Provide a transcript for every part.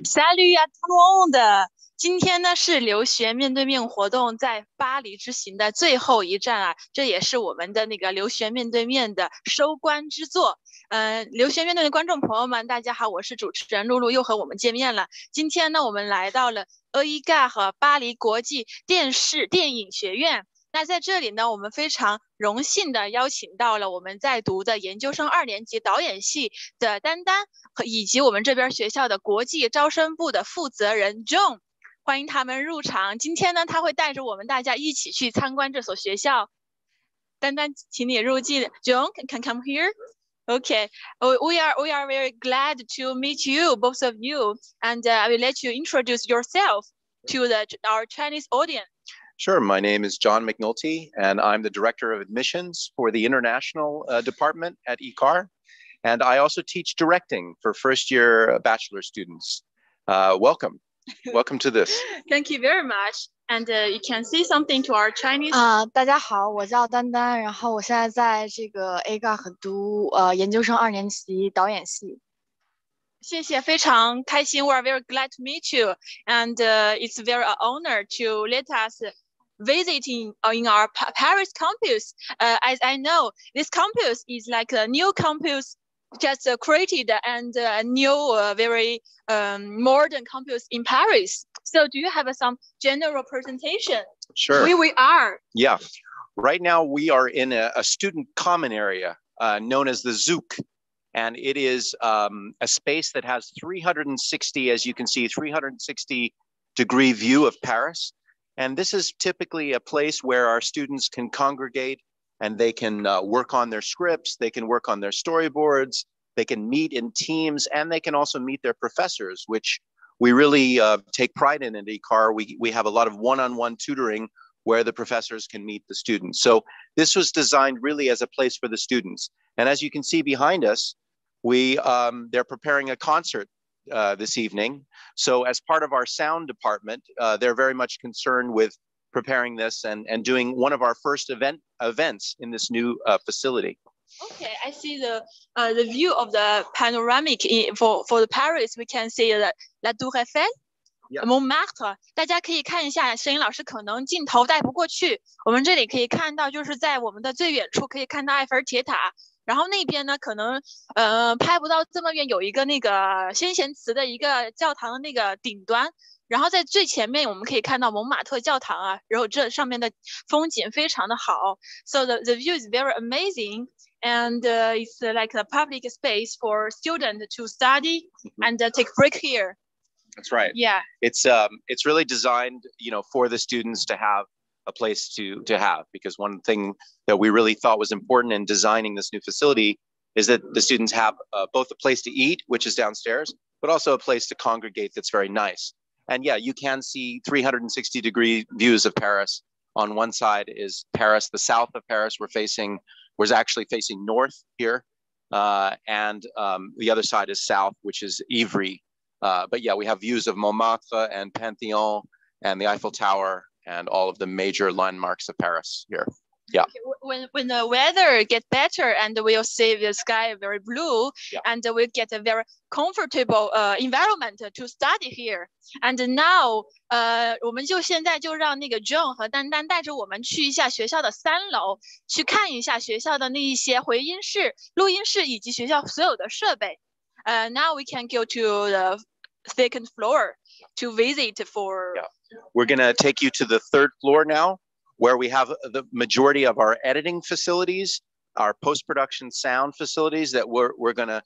Salut à tout le monde！ 今天呢是留学面对面活动在巴黎之行的最后一站啊，这也是我们的那个留学面对面的收官之作。留学面对面的观众朋友们，大家好，我是主持人露露，又和我们见面了。今天呢，我们来到了Eicar和巴黎国际电影学院。那在这里呢，我们非常荣幸的邀请到了我们在读的研究生2年级导演系的丹丹，以及我们这边学校的国际招生部的负责人 John， 欢迎他们入场。今天呢，他会带着我们大家一起去参观这所学校。丹丹，请你入境。John can come here. Okay, we are very glad to meet you, both of you, and I will let you introduce yourself to our Chinese audience. Sure. My name is John McNulty, and I'm the Director of Admissions for the International Department at Eicar. And I also teach directing for first-year bachelor students. Welcome. Welcome to this. Thank you very much. And you can say something to our Chinese. 大家好，我叫丹丹，然后我现在在这个 Eicar 读研究生2年级导演系。谢谢，非常开心。We are very glad to meet you, and it's very an honor to let us visiting in our Paris campus. As I know, this campus is like a new campus just created and a new very modern campus in Paris. So do you have some general presentation? Sure. Where we are? Yeah. Right now we are in a student common area known as the Zouk. And it is a space that has 360, as you can see, 360-degree view of Paris. And this is typically a place where our students can congregate and they can work on their scripts, they can work on their storyboards, they can meet in teams, and they can also meet their professors, which we really take pride in at Eicar. We have a lot of one-on-one tutoring where the professors can meet the students. So this was designed really as a place for the students. And as you can see behind us, they're preparing a concert this evening. So as part of our sound department, they're very much concerned with preparing this and doing one of our first events in this new facility. Okay, I see the view of the panoramic for the Paris. We can see la Tour Eiffel, Montmartre. 大家可以看一下，摄影老师可能镜头带不过去。我们这里可以看到，就是在我们的最远处可以看到埃菲尔铁塔。然后那边呢，可能拍不到这么远，有一个那个先贤祠的一个教堂的那个顶端。然后在最前面我们可以看到蒙马特教堂啊，然后这上面的风景非常的好。So the view is very amazing, and it's like a public space for students to study and take break here. That's right. Yeah. It's really designed, for the students to have a place to have, because one thing that we really thought was important in designing this new facility is that the students have both a place to eat, which is downstairs, but also a place to congregate that's very nice. And yeah, you can see 360-degree views of Paris. On one side is Paris, the south of Paris was actually facing north here. And the other side is south, which is Ivry. But yeah, we have views of Montmartre and Pantheon and the Eiffel Tower and all of the major landmarks of Paris here. Yeah. Okay. When the weather gets better and we'll see the sky very blue, and we'll get a very comfortable environment to study here. And now, 我们现在就让那个 John 和丹丹带着我们去一下学校的3楼，去看一下学校的那一些回音室、录音室以及学校所有的设备。Now we can go to the second floor to visit for. Yeah. We're going to take you to the 3rd floor now, where we have the majority of our editing facilities, our post-production sound facilities that we're gonna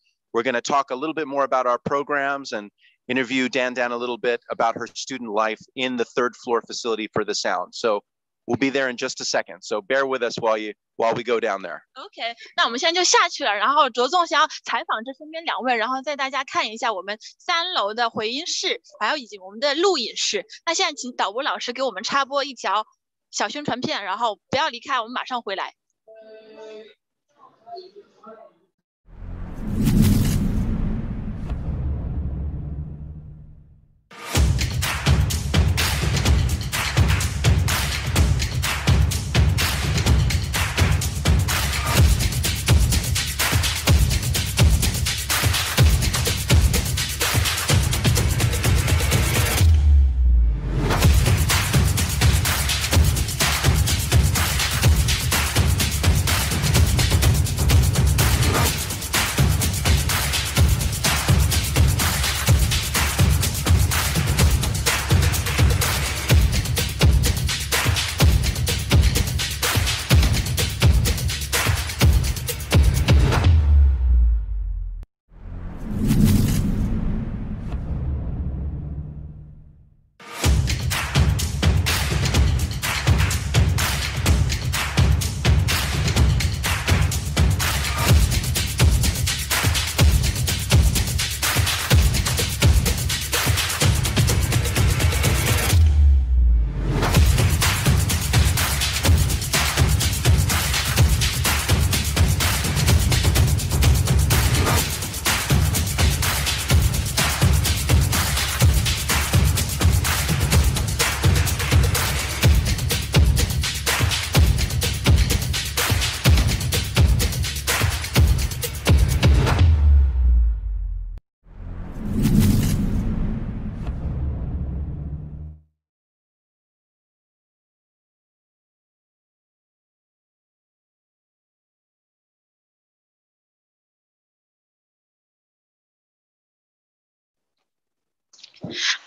talk a little bit more about our programs and interview Dan a little bit about her student life in the 3rd floor facility for the sound. So we'll be there in just a second. So bear with us while we go down there. OK， 那我们现在就下去了，然后着重想要采访这身边2位，然后带大家看一下我们3楼的回音室，还有以及我们的录影室。那现在请导播老师给我们插播一条小宣传片，然后不要离开，我们马上回来。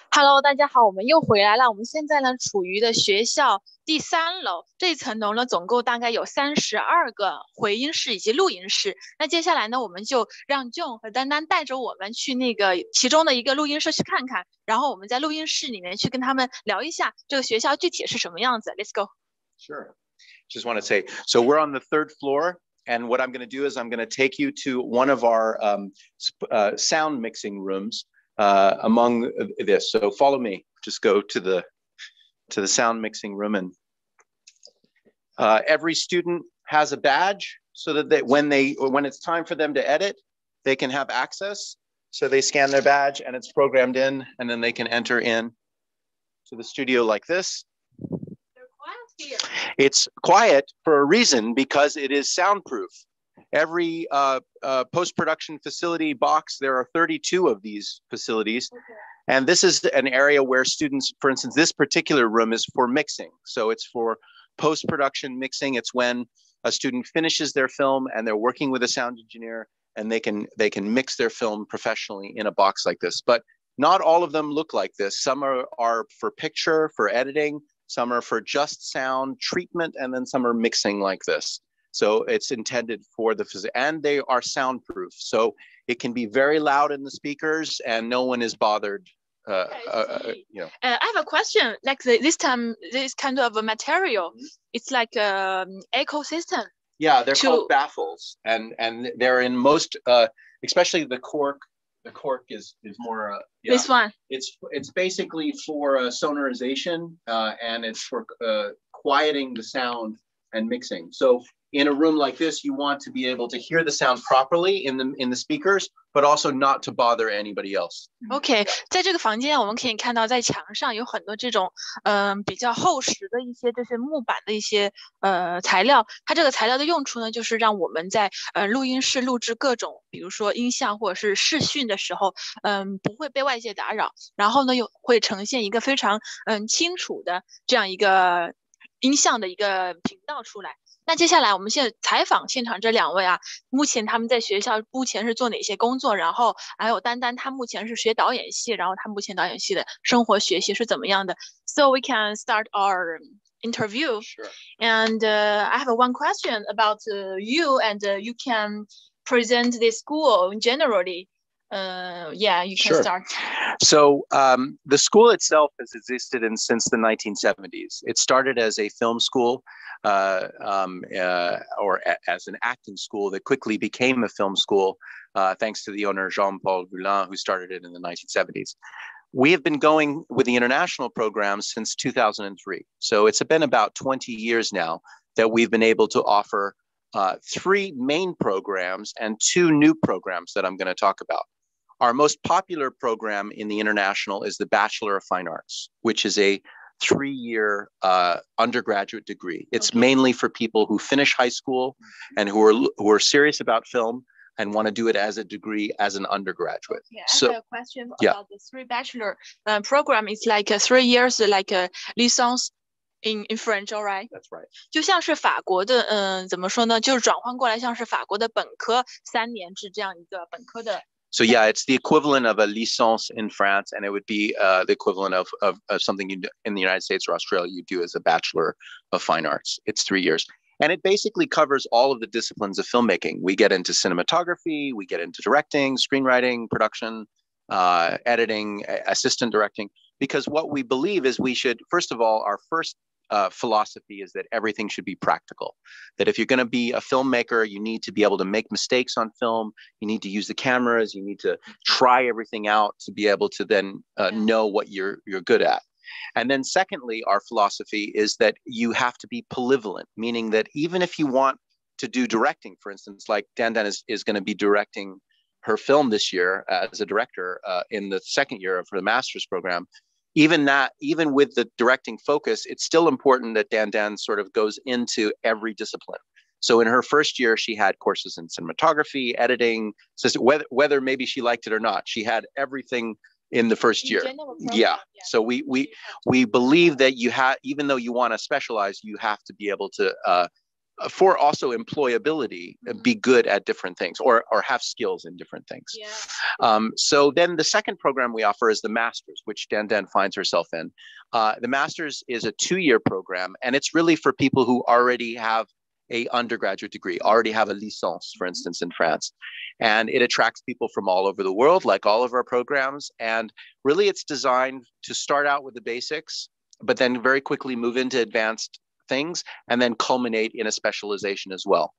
Hello，大家好，我们又回来了。我们现在呢，处于的学校第3楼，这层楼呢，总共大概有32个回音室以及录音室。那接下来呢，我们就让 John 和丹丹带着我们去那个其中的一个录音室去看看，然后我们在录音室里面去跟他们聊一下这个学校具体是什么样子。Let's go. Sure. Just want to say, so we're on the 3rd floor. And what I'm going to do is I'm going to take you to one of our sound mixing rooms among this. So follow me. Just go to the sound mixing room, and every student has a badge so that when it's time for them to edit, they can have access. So they scan their badge and it's programmed in, and then they can enter in to the studio like this. It's quiet for a reason, because it is soundproof. Every post-production facility box, there are 32 of these facilities. Okay. And this is an area where students, for instance, this particular room is for mixing. So it's for post-production mixing. It's when a student finishes their film and they're working with a sound engineer, and they can mix their film professionally in a box like this. But not all of them look like this. Some are for picture, for editing. Some are for just sound treatment, and then some are mixing like this. So it's intended for and they are soundproof. So it can be very loud in the speakers, and no one is bothered. I have a question. Like this kind of a material, it's like an ecosystem. Yeah, they're called baffles, and they're in most, especially the cork. The cork is more. This one. It's basically for sonorization, and it's for quieting the sound and mixing. So in a room like this, you want to be able to hear the sound properly in the speakers, but also not to bother anybody else. OK， 在这个房间我们可以看到，在墙上有很多这种比较厚实的一些这些木板的一些材料。它这个材料的用处呢，就是让我们在录音室录制各种，比如说音像或者是视讯的时候，不会被外界打扰，然后呢又会呈现一个非常清楚的这样一个音像的一个频道出来。那接下来我们现在采访现场这2位啊，目前他们在学校目前是做哪些工作？然后还有丹丹，她目前是学导演系，然后她目前导演系的生活学习是怎么样的 ？So we can start our interview. Sure. And I have one question about you, and you can present the school generally. Yeah, you can start. So the school itself has existed since the 1970s. It started as a film school, or as an acting school that quickly became a film school, thanks to the owner Jean-Paul Goulin, who started it in the 1970s. We have been going with the international program since 2003. So it's been about 20 years now that we've been able to offer 3 main programs and 2 new programs that I'm going to talk about. Our most popular program in the international is the Bachelor of Fine Arts, which is a 3-year undergraduate degree. It's mainly for people who finish high school and who are serious about film and want to do it as a degree as an undergraduate. Yeah, I have a question about the 3 bachelor program. It's like 3 years, like a licence in French, all right? That's right. 就像是法国的，怎么说呢？就是转换过来，像是法国的本科3年制这样一个本科的。So yeah, it's the equivalent of a licence in France, and it would be the equivalent of something you do in the United States or Australia you do as a Bachelor of Fine Arts. It's 3 years. And it basically covers all of the disciplines of filmmaking. We get into cinematography, we get into directing, screenwriting, production, editing, assistant directing, because what we believe is we should, first of all, our first philosophy is that everything should be practical. That if you're going to be a filmmaker, you need to be able to make mistakes on film. You need to use the cameras. You need to try everything out to be able to then know what you're good at. And then secondly, our philosophy is that you have to be polyvalent, meaning that even if you want to do directing, for instance, like Dandan is going to be directing her film this year as a director in the 2nd year of her master's program. Even with the directing focus, it's still important that Dandan sort of goes into every discipline. So in her first year, she had courses in cinematography, editing, so whether maybe she liked it or not, she had everything in the first year. Yeah. So we believe that even though you want to specialize, you have to be able to for also employability, be good at different things or have skills in different things. Yeah. So then the second program we offer is the Masters, which Dan finds herself in. The Masters is a 2-year program, and it's really for people who already have a undergraduate degree, already have a licence, for instance, in France. And it attracts people from all over the world, like all of our programs. And really it's designed to start out with the basics, but then very quickly move into advanced things and then culminate in a specialization as well.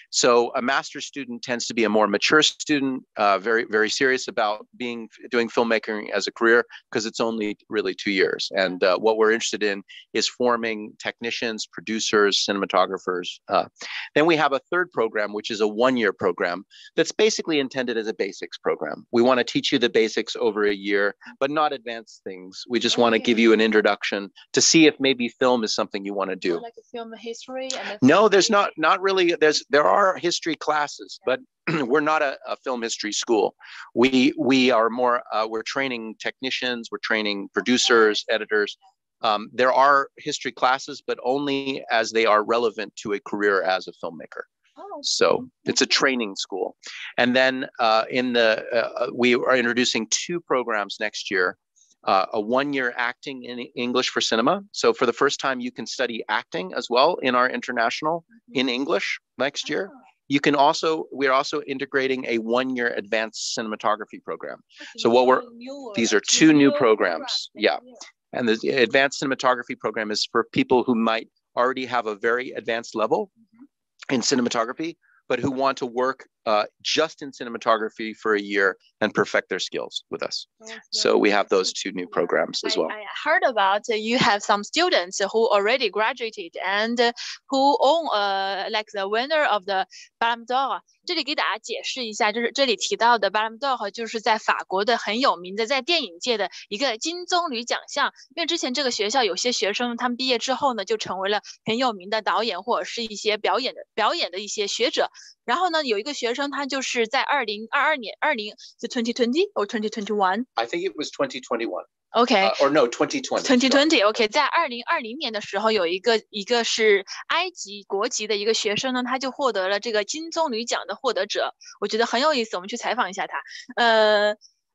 So a master's student tends to be a more mature student, very, very serious about doing filmmaking as a career, because it's only really 2 years. And what we're interested in is forming technicians, producers, cinematographers. Then we have a third program, which is a 1-year program that's basically intended as a basics program. We want to teach you the basics over a year, but not advanced things. We just want to give you an introduction to see if maybe film is something you want to do. Like a film history? No, there's not really. There are history classes, but we're not a film history school. We are more, we're training technicians, we're training producers, editors. There are history classes, but only as they are relevant to a career as a filmmaker. So it's a training school. And then we are introducing 2 programs next year. A 1-year acting in English for cinema. So for the first time, you can study acting as well in our international in English next year. You can we're also integrating a 1-year advanced cinematography program. So these are 2 new programs. Yeah. And the advanced cinematography program is for people who might already have a very advanced level in cinematography, but who want to work just in cinematography for a year and perfect their skills with us. So we have those 2 new programs as well. I heard about you have some students who already graduated and who own like the winner of the Ballon d'Or. 这里给大家解释一下，就是这里提到的 Ballon d'Or 就是在法国的很有名的在电影界的一个金棕榈奖项。因为之前这个学校有些学生他们毕业之后呢，就成为了很有名的导演或者是一些表演的一些学者。然后呢，有一个学生他就是在2022年是 2020 or 2021 I think it was 2021. Okay. Or no, 2020. 2020. Okay. 在2020年的时候，有一个是埃及国籍的一个学生呢，他就获得了这个金棕榈奖的获得者。我觉得很有意思，我们去采访一下他。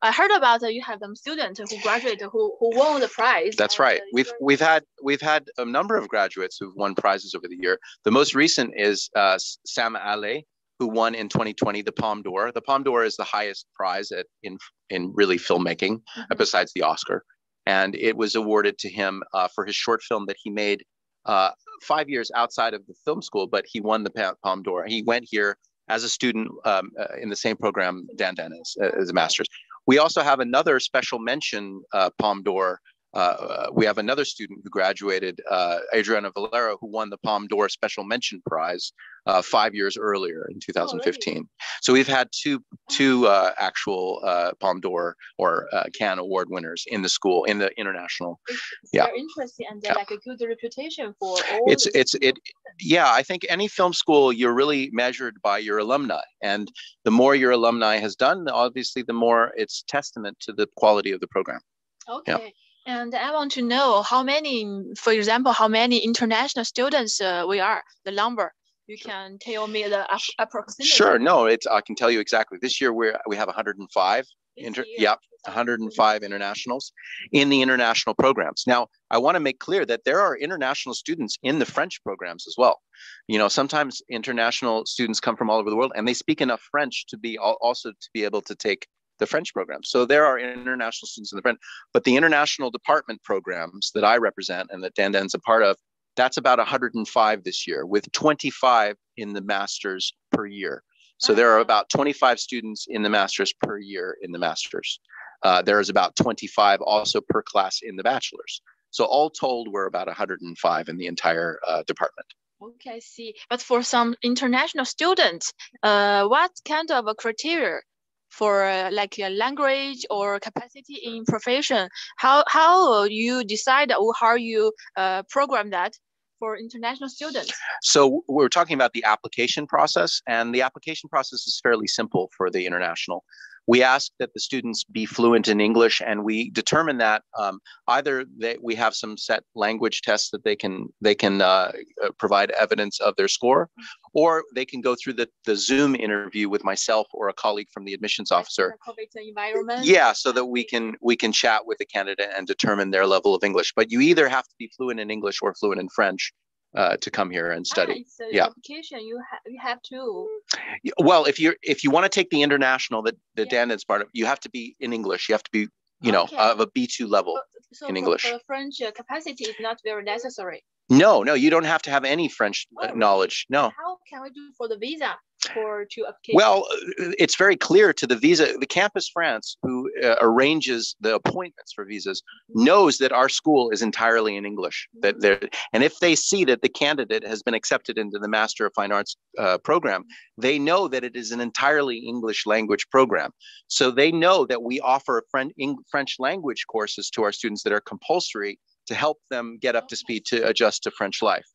I heard about you have some students who graduated who won the prize. That's right. We've had a number of graduates who've won prizes over the year. The most recent is Sam Ale, who won in 2020 the Palme d'Or. The Palme d'Or is the highest prize in really filmmaking, besides the Oscar. And it was awarded to him for his short film that he made 5 years outside of the film school, but he won the Palme d'Or. He went here as a student in the same program Dan is as a master's. We also have another special mention Palme d'Or. We have another student who graduated, Adriana Valero, who won the Palme d'Or Special Mention Prize 5 years earlier in 2015. Really? So we've had two actual Palme d'Or or Cannes Award winners in the school, in the international. It's very interesting, and they're like a good reputation for all. Yeah, I think any film school, you're really measured by your alumni, and the more your alumni has done, obviously, the more it's testament to the quality of the program. Okay. Yeah. And I want to know how many, for example, how many international students we are, the number. You can tell me the approximate. Sure. No, I can tell you exactly. This year we have 105. 105 internationals in the international programs. Now, I want to make clear that there are international students in the French programs as well. You know, sometimes international students come from all over the world and they speak enough French to be able to take the French program. So there are international students in the French, but the international department programs that I represent and that Dandan's a part of, that's about 105 this year, with 25 in the masters per year. So there are about 25 students in the masters per year in the masters. There is about 25 also per class in the bachelors. So all told, we're about 105 in the entire department. Okay, I see. But for some international students, what kind of a criteria for like a language or capacity in profession? How you decide or how you program that for international students? So we're talking about the application process, and the application process is fairly simple for the international. we ask that the students be fluent in English, and we determine that either that we have some set language tests that they can provide evidence of their score, or they can go through the Zoom interview with myself or a colleague from the admissions officer. Environment. Yeah, so that we can chat with the candidate and determine their level of English. But you either have to be fluent in English or fluent in French to come here and study. So yeah. Application you have to. Well, if you want to take the international that Dan is part of, you have to be in English. You have to be of a B2 level in English. So French capacity is not very necessary. No, you don't have to have any French knowledge. No. How can we do for the visa to application? Well, it's very clear to the visa. The Campus France, who arranges the appointments for visas, knows that our school is entirely in English. And if they see that the candidate has been accepted into the Master of Fine Arts program, they know that it is an entirely English language program. So they know that we offer French language courses to our students that are compulsory to help them get up to speed to adjust to French life.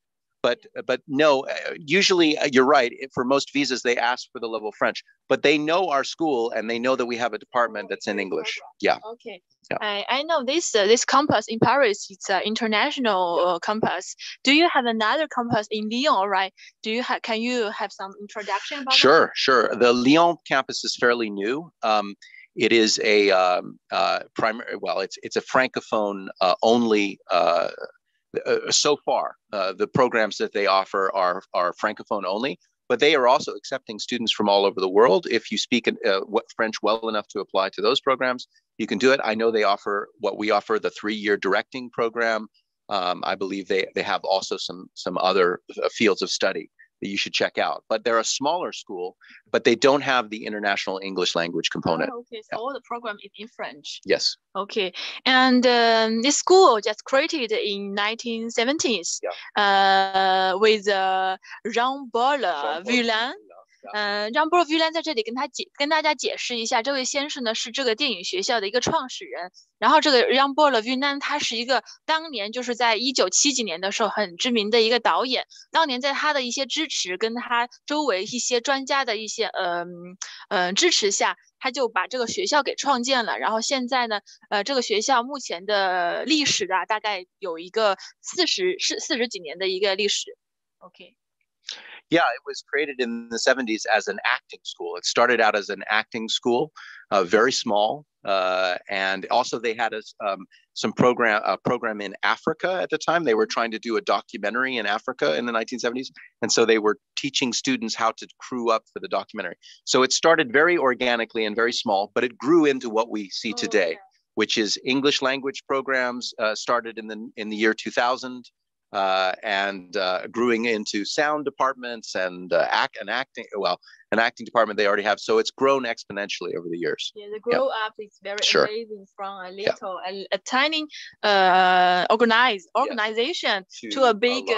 But no, usually you're right. For most visas, they ask for the level of French, but they know our school and they know that we have a department that's in English. Yeah. Okay. Yeah. I know this campus in Paris. It's an international campus. Do you have another campus in Lyon, right? Can you have some introduction about Sure. The Lyon campus is fairly new. It is a primary. Well, it's a francophone only. So far, the programs that they offer are francophone only, but they are also accepting students from all over the world. If you speak French well enough to apply to those programs, you can do it. I know they offer what we offer, the 3-year directing program. I believe they have also some other fields of study that you should check out. But they're a smaller school, but they don't have the international English language component. Oh, okay, so all the program is in French. Yes. Okay, and this school just created in 1970s with Jean-Paul Villain. Jean-Paul Villain 在这里跟大家解释一下，这位先生呢是这个电影学校的一个创始人。然后这个 Jean-Paul Villain 他是一个当年就是在1970几年的时候很知名的一个导演。当年在他的一些支持跟他周围一些专家的一些支持下，他就把这个学校给创建了。然后现在呢，这个学校目前的历史啊，大概有一个40几年的一个历史。Okay. Yeah, it was created in the 70s as an acting school. It started out as an acting school, very small, and also they had a program in Africa at the time. They were trying to do a documentary in Africa in the 1970s, and so they were teaching students how to crew up for the documentary. So it started very organically and very small, but it grew into what we see today, which is English language programs started in the year 2000. And growing into sound departments and an acting department they already have. So it's grown exponentially over the years. Yeah, the grow up is very amazing from a little, a tiny organization to a big,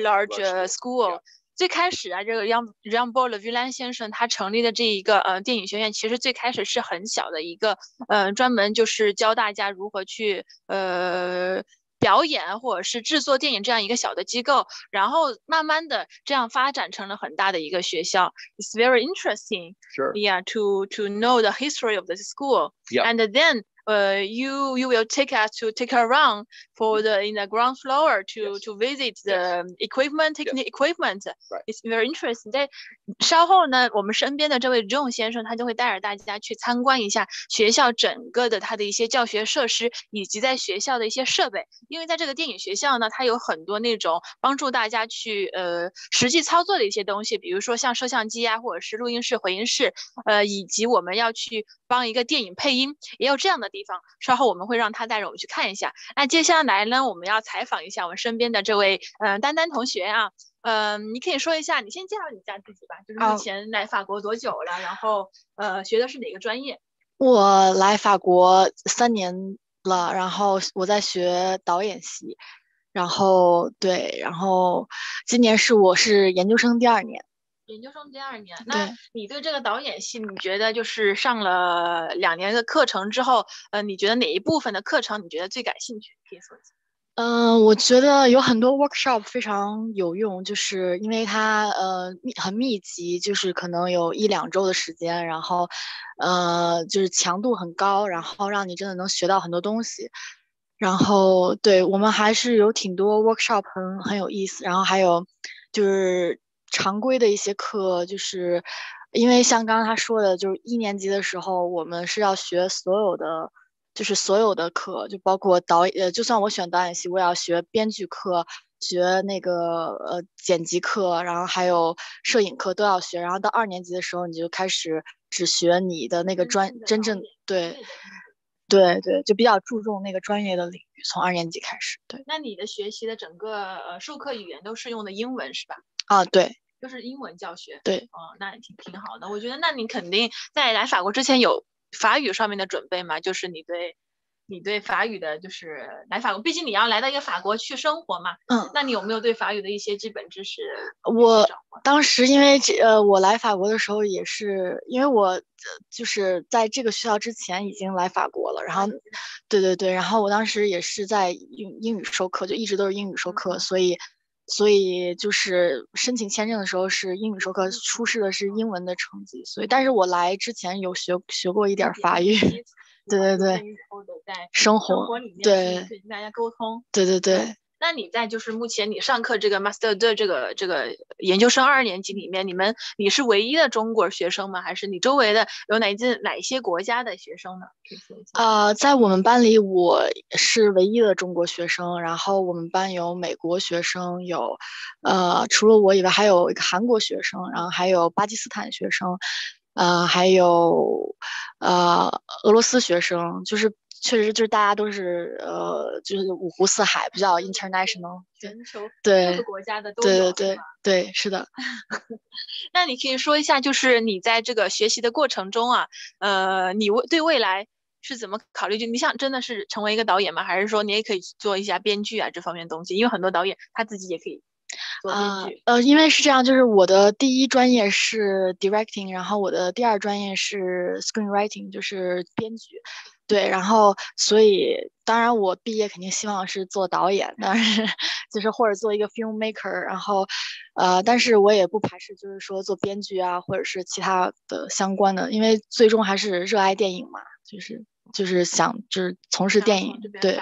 large school. Yeah. 最开始啊，这个Jean-Paul Villain 先生他成立的这一个电影学院，其实最开始是很小的一个专门就是教大家如何去表演或者是制作电影这样一个小的机构，然后慢慢的这样发展成了很大的一个学校。It's very interesting, yeah, to know the history of the school, and then you will take a run in the ground floor to visit the technical equipment. Right. It's very interesting. 在稍后呢，我们身边的这位 John 先生，他就会带着大家去参观一下学校整个的它的一些教学设施，以及在学校的一些设备。因为在这个电影学校呢，它有很多那种帮助大家去实际操作的一些东西，比如说像摄像机啊，或者是录音室、回音室，以及我们要去帮一个电影配音，也有这样的地方。稍后我们会让他带着我们去看一下。那接下来呢，我们要采访一下我们身边的这位丹丹同学啊。你可以说一下，你先介绍一下自己吧，就是目前来法国多久了，然后学的是哪个专业？我来法国3年了，然后我在学导演系，然后今年我是研究生第2年。研究生第2年，那你对这个导演系，你觉得就是上了2年的课程之后，你觉得哪一部分的课程你觉得最感兴趣？可以说一下。我觉得有很多 workshop 非常有用，就是因为它很密集，就是可能有1-2周的时间，然后就是强度很高，然后让你真的能学到很多东西。然后对我们还是有挺多 workshop 很有意思，然后还有就是常规的一些课，就是因为像刚刚他说的，就是1年级的时候我们是要学所有的。就是所有的课，就包括就算我选导演系，我也要学编剧课，学那个剪辑课，然后还有摄影课都要学。然后到2年级的时候，你就开始只学你的那个真正对对，就比较注重那个专业的领域，从2年级开始。对，那你的学习的整个授课语言都是用的英文是吧？啊，对，就是英文教学。对，那挺好的。我觉得那你肯定在来法国之前有法语上面的准备嘛，就是你对法语的，就是来法国，毕竟你要来到一个法国去生活嘛。那你有没有对法语的一些基本知识？我当时因为我来法国的时候也是，因为我就是在这个学校之前已经来法国了，然后对，然后我当时也是在英语授课，就一直都是英语授课，所以就是申请签证的时候是英语授课，出示的是英文的成绩，所以但是我来之前有学过一点法语，对，在生活里面对跟大家沟通，对。那你在就是目前你上课这个 master 的这个研究生2年级里面，你是唯一的中国学生吗？还是你周围的有哪些国家的学生呢？可以说一下。在我们班里我是唯一的中国学生，然后我们班有美国学生，除了我以外还有一个韩国学生，然后还有巴基斯坦学生，还有俄罗斯学生，就是确实就是大家都是就是5湖4海，比较 international， 全球对各个国家的都有，对，是的。那你可以说一下，就是你在这个学习的过程中啊，你对未来是怎么考虑？就你想真的是成为一个导演吗？还是说你也可以做一下编剧啊这方面的东西？因为很多导演他自己也可以做编剧。因为是这样，就是我的第1专业是 directing， 然后我的第2专业是 screenwriting， 就是编剧。对，然后所以当然我毕业肯定希望是做导演，但是就是或者做一个 filmmaker， 然后但是我也不排斥就是说做编剧啊，或者是其他的相关的，因为最终还是热爱电影嘛，就是想就是从事电影，对。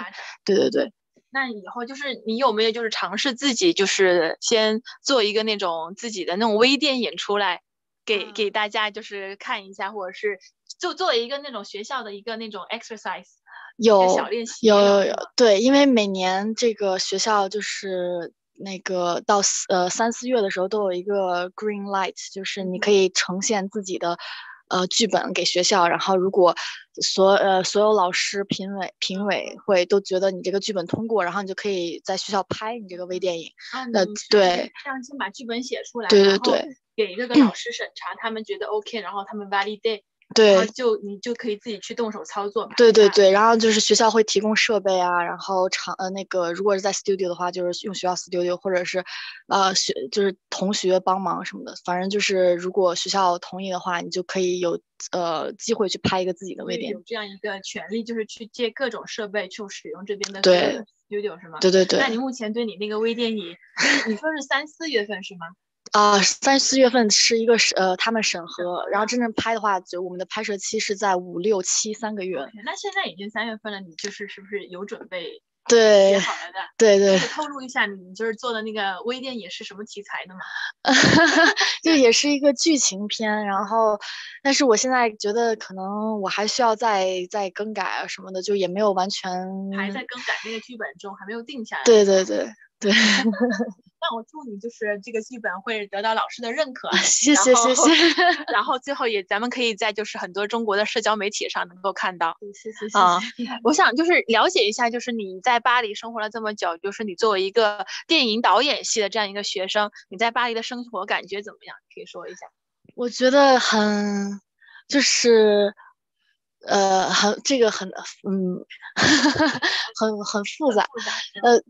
那以后就是你有没有就是尝试自己就是先做一个那种自己的那种微电影出来，给大家就是看一下，或者是就作为一个那种学校的一个那种 exercise， 有小练习。有对，因为每年这个学校就是那个到3、4月的时候都有一个 green light， 就是你可以呈现自己的剧本给学校，然后如果所有老师评委会都觉得你这个剧本通过，然后你就可以在学校拍你这个微电影。对，这样先把剧本写出来，对，给这个老师审查，他们觉得 OK， 然后他们 validate。对，然后你就可以自己去动手操作。对，然后就是学校会提供设备啊，然后那个如果是在 studio 的话，就是用学校 studio， 或者是就是同学帮忙什么的，反正就是如果学校同意的话，你就可以有机会去拍一个自己的微电影。有这样一个权利，就是去借各种设备去使用这边的 studio 是吗？对。那你目前对你那个微电影，你说是3、4月份是吗？3、4月份是一个他们审核，然后真正拍的话，就我们的拍摄期是在5、6、7 3个月。那现在已经3月份了，你就是是不是有准备？对，写好了的。对。可以透露一下你就是做的那个微电影是什么题材的吗？就也是一个剧情片，然后，但是我现在觉得可能我还需要再更改啊什么的，就也没有完全还在更改那个剧本中，还没有定下来。对。那我祝你就是这个剧本会得到老师的认可。谢谢。然后最后咱们可以在就是很多中国的社交媒体上能够看到。谢谢。我想就是了解一下，就是你在巴黎生活了这么久，就是你作为一个电影导演系的这样一个学生，你在巴黎的生活感觉怎么样？可以说一下。我觉得就是很复杂，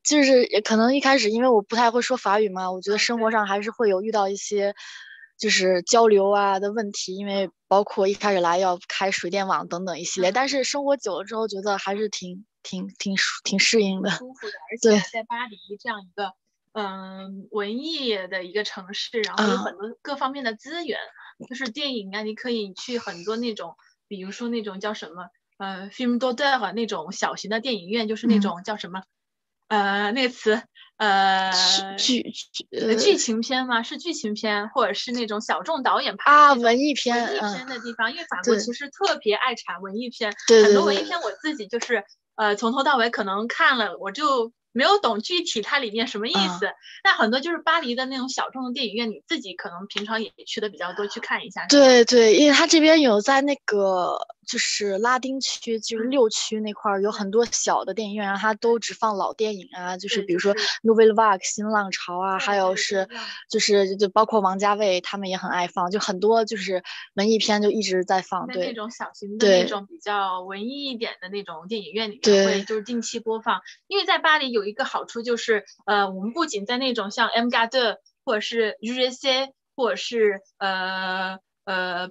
就是可能一开始因为我不太会说法语嘛，我觉得生活上还是会有遇到一些就是交流啊的问题，因为包括一开始来要开水电网等等一系列，但是生活久了之后，觉得还是挺适应的，舒服的，而且在巴黎这样一个文艺的一个城市，然后有很多各方面的资源，就是电影啊，你可以去很多那种，比如说那种叫什么film d'honneur 那种小型的电影院，就是那种叫什么那个词剧情片吗？是剧情片，或者是那种小众导演拍的文艺片的地方，因为法国其实特别爱产文艺片，对很多文艺片我自己就是从头到尾可能看了我就没有懂具体它里面什么意思，但很多就是巴黎的那种小众的电影院，你自己可能平常也去的比较多，去看一下。对对，因为它这边有在那个就是拉丁区，就是6区那块有很多小的电影院，然后它都只放老电影啊，就是比如说 Nouvelle Vague 新浪潮啊，还有是就包括王家卫他们也很爱放，就很多就是文艺片就一直在放。对，那种小型的那种比较文艺一点的那种电影院里面会就是定期播放，因为在巴黎有一个好处就是我们不仅在那种像 M Gade 或者是 UGC 或者是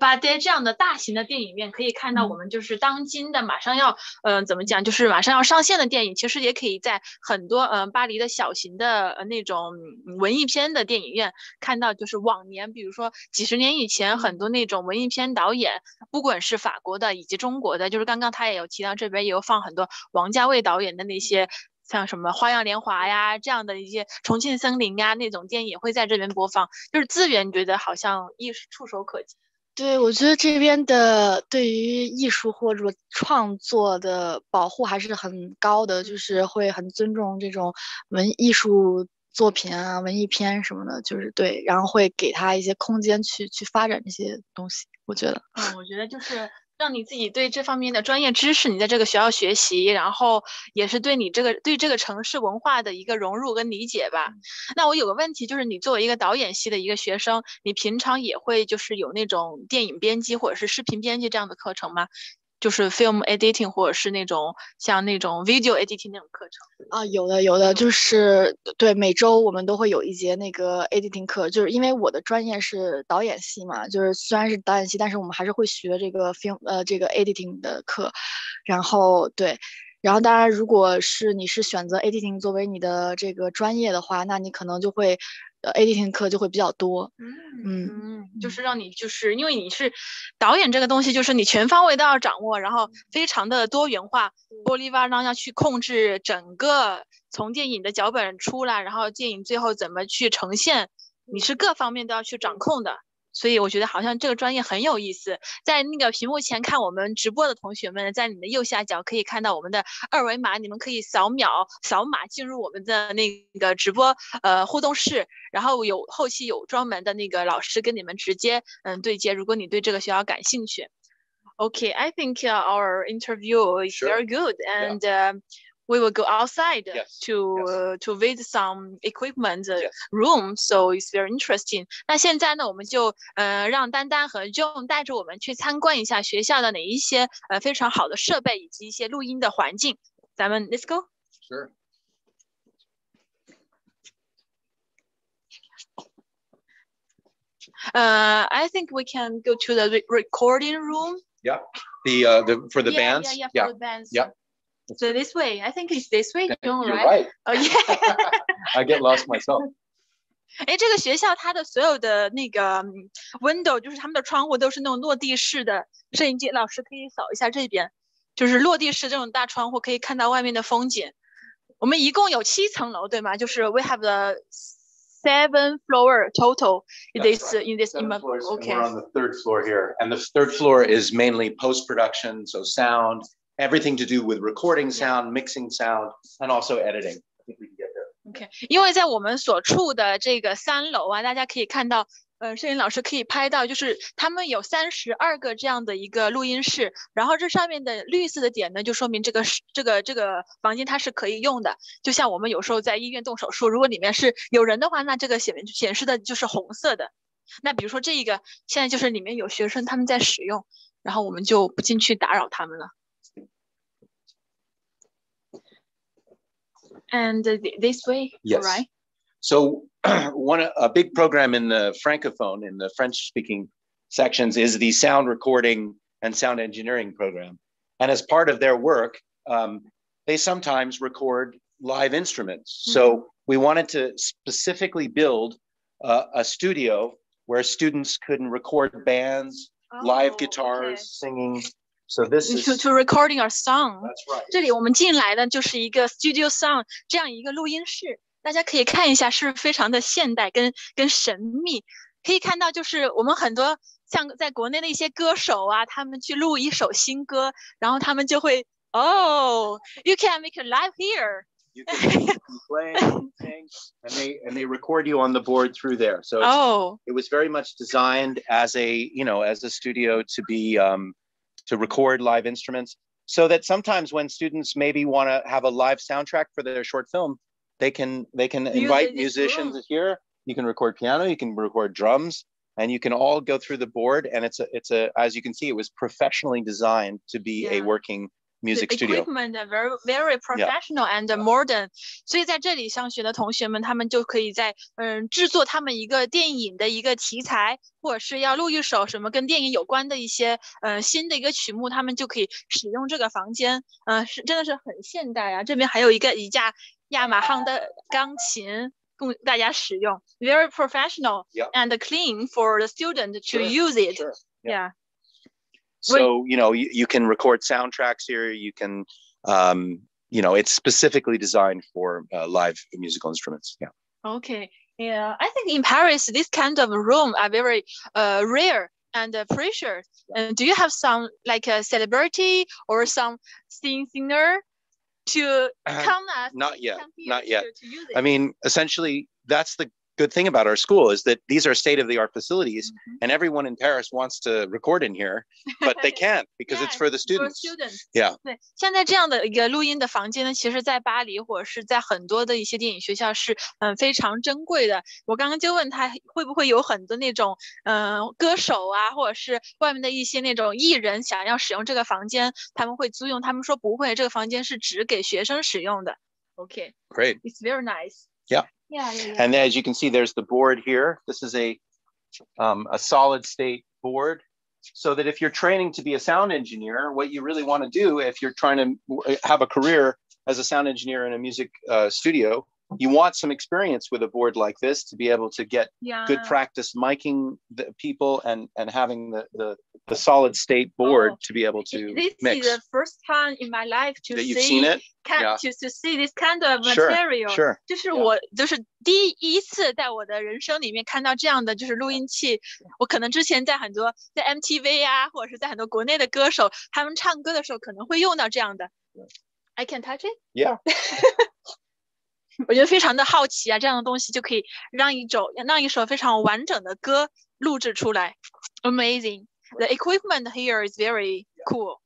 巴爹这样的大型的电影院可以看到我们就是当今的马上要怎么讲，就是马上要上线的电影，其实也可以在很多巴黎的小型的那种文艺片的电影院看到，就是往年比如说几十年以前很多那种文艺片导演，不管是法国的以及中国的，就是刚刚他也有提到这边也有放很多王家卫导演的那些像什么花样年华呀这样的一些重庆森林呀那种电影也会在这边播放，就是资源觉得好像触手可及。对，我觉得这边的对于艺术或者创作的保护还是很高的，就是会很尊重这种艺术作品啊、文艺片什么的，就是对，然后会给他一些空间去发展这些东西。我觉得，我觉得就是让你自己对这方面的专业知识，你在这个学校学习，然后也是对你对这个城市文化的一个融入跟理解吧。那我有个问题，就是你作为一个导演系的一个学生，你平常也会就是有那种电影编辑或者是视频编辑这样的课程吗？就是 film editing 或者是那种像那种 video editing 那种课程啊，有的，就是对，每周我们都会有一节那个 editing 课，就是因为我的专业是导演系嘛，就是虽然是导演系，但是我们还是会学这个这个 editing 的课，然后对，然后当然如果是你是选择 editing 作为你的这个专业的话，那你可能就会editing 课就会比较多。就是让你就是因为你是导演这个东西，就是你全方位都要掌握，然后非常的多元化，玻璃瓦让要去控制整个从电影的脚本出来，然后电影最后怎么去呈现，你是各方面都要去掌控的。所以我觉得好像这个专业很有意思。在那个屏幕前看我们直播的同学们，在你的右下角可以看到我们的2维码，你们可以扫码进入我们的那个直播互动室，然后后期有专门的那个老师跟你们直接对接，如果你对这个学校感兴趣。Okay, I think our interview is very good, and we will go outside to visit some equipment room, so it's very interesting. 那现在呢，我们就让丹丹和 John 带着我们去参观一下学校的哪一些非常好的设备以及一些录音的环境。咱们 Let's go. Sure. I think we can go to the recording room. Yeah. For the bands. Yeah, for the bands. Yeah. So this way, I think it's this way, You're right. Oh yeah. I get lost myself. 哎，这个学校它的所有的那个 window， 就是他们的窗户都是那种落地式的。摄影机老师可以扫一下这边，就是落地式这种大窗户，可以看到外面的风景。我们一共有7层楼，对吗？就是 we have the 7 floor total in this. Okay. We're on the 3rd floor here, and the 3rd floor is mainly post-production, so sound, everything to do with recording sound, mixing sound, and also editing. I think we can get there. OK， 因为在我们所处的这个3楼啊，大家可以看到，摄影老师可以拍到，就是他们有32个这样的一个录音室，然后这上面的绿色的点呢，就说明这个房间它是可以用的。就像我们有时候在医院动手术，如果里面是有人的话，那这个显示的就是红色的。那比如说这个现在就是里面有学生他们在使用，然后我们就不进去打扰他们了。And this way, yes. Right? So a big program in the Francophone, in the French-speaking sections, is the sound recording and sound engineering program. And as part of their work, they sometimes record live instruments. So we wanted to specifically build a studio where students could record bands, live guitars, singing. So this is to recording our song. That's right. 这里我们进来的就是一个 studio song 这样一个录音室，大家可以看一下，是非常的现代跟神秘。可以看到，就是我们很多像在国内的一些歌手啊，他们去录一首新歌，然后他们就会you can make it live here. You can play and sing, and they record you on the board through there. So it was very much designed as a studio to be to record live instruments, so that sometimes when students maybe want to have a live soundtrack for their short film, they can invite musicians here. You can record piano, you can record drums, and you can all go through the board. And it's a as you can see, it was professionally designed to be a working music studio. Equipment very very professional and modern. 所以在这里上学的同学们，他们就可以在制作他们一个电影的一个题材，或者是要录一首什么跟电影有关的一些新的一个曲目，他们就可以使用这个房间。是真的是很现代啊！这边还有一架雅马哈的钢琴供大家使用 ，very professional and clean for the student to use it. Yeah. So, you can record soundtracks here. You can, it's specifically designed for live musical instruments. Yeah. Okay. Yeah, I think in Paris, this kind of room are very rare and precious. Do you have some like a celebrity or some singer to come? Not yet. To use it? I mean, essentially, that's the good thing about our school is that these are state-of-the-art facilities, and everyone in Paris wants to record in here, but they can't because it's for the students. Yeah. 对，现在这样的一个录音的房间呢，其实在巴黎或者是在很多的一些电影学校是非常珍贵的。我刚刚就问他会不会有很多那种歌手啊，或者是外面的一些那种艺人想要使用这个房间，他们会租用。他们说不会，这个房间是只给学生使用的。Okay. Great. It's very nice. Yeah. Yeah. And as you can see, there's the board here. This is a solid state board, so that if you're training to be a sound engineer, what you really want to do if you're trying to have a career as a sound engineer in a music studio, you want some experience with a board like this to be able to get good practice miking the people and having the solid state board to be able to mix. This is the first time in my life to you've seen it? To see this kind of material. Sure. 就是我就是第一次在我的人生里面看到这样的就是录音器。我可能之前在很多在 MTV 啊，或者是在很多国内的歌手，他们唱歌的时候可能会用到这样的。I can touch it? Yeah. 我觉得非常的好奇啊，这样的东西就可以让一首非常完整的歌录制出来。Amazing. The equipment here is very cool.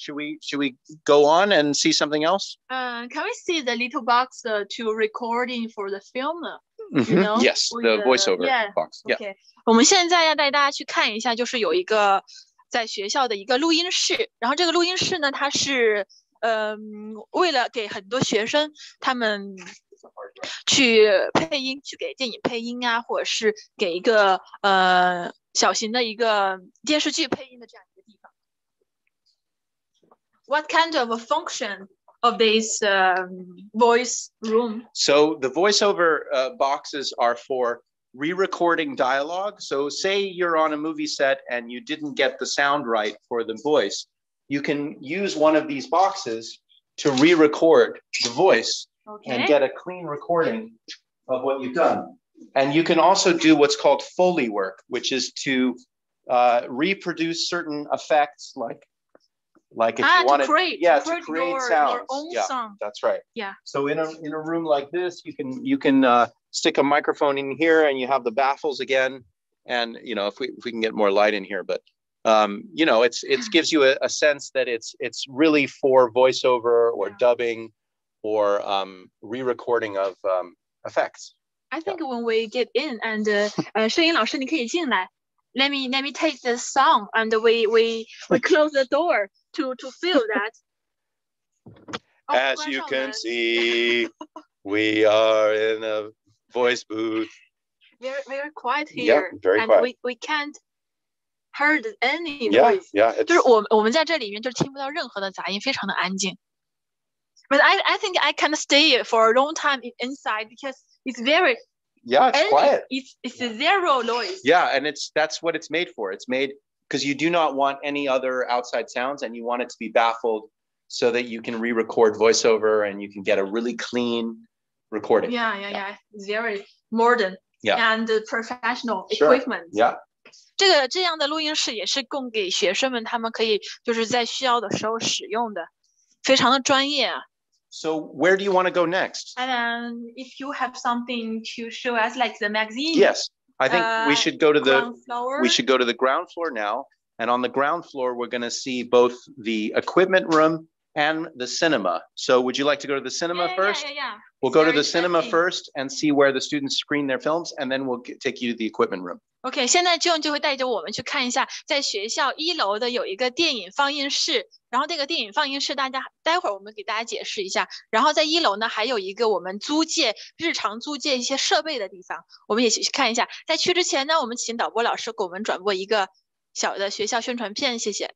Should we go on and see something else? Can we see the little box to recording for the film? Yes, the voiceover box. Yeah. Okay. 我们现在要带大家去看一下，就是有一个在学校的一个录音室，然后这个录音室呢，它是为了给很多学生他们去配音，去给电影配音啊，或者是给一个小型的一个电视剧配音的这样一个地方。What kind of a function of this voice room? So the voiceover boxes are for re-recording dialogue. So say you're on a movie set and you didn't get the sound right for the voice. You can use one of these boxes to re-record the voice and get a clean recording of what you've done. And you can also do what's called Foley work, which is to reproduce certain effects, like if you want to create sounds. Your own song. That's right. Yeah. So in a room like this, you can stick a microphone in here, and you have the baffles again. And if we can get more light in here, but it gives you a sense that it's really for voiceover or dubbing or re-recording of effects. I think when we get in and 摄影老师你可以进来 let me take the song and we close the door to feel that. As you can see, we are in a voice booth. Very, very quiet here. Yeah, very quiet. And we can't heard any Yeah, noise. yeah. 就是我们在这里面就听不到任何的杂音，非常的安静。But I think I can stay for a long time inside because it's very it's quiet. It's a zero noise. Yeah, and that's what it's made for. It's made because you do not want any other outside sounds, and you want it to be baffled so that you can re-record voiceover and you can get a really clean recording. Yeah. It's very modern. And professional equipment. Yeah. 这样的录音室也是供给学生们，他们可以就是在需要的时候使用的，非常的专业啊。So where do you want to go next? And if you have something to show us, like the magazine. Yes, I think we should go to the ground floor now. And on the ground floor, we're going to see both the equipment room and the cinema. So would you like to go to the cinema first? Yeah. We'll go to the cinema first and see where the students screen their films, and then we'll take you to the equipment room. OK， 现在 John 就会带着我们去看一下，在学校1楼的有一个电影放映室，然后这个电影放映室待会儿我们给大家解释一下。然后在1楼呢，还有一个我们日常租借一些设备的地方，我们也去看一下。在去之前呢，我们请导播老师给我们转播一个小的学校宣传片，谢谢。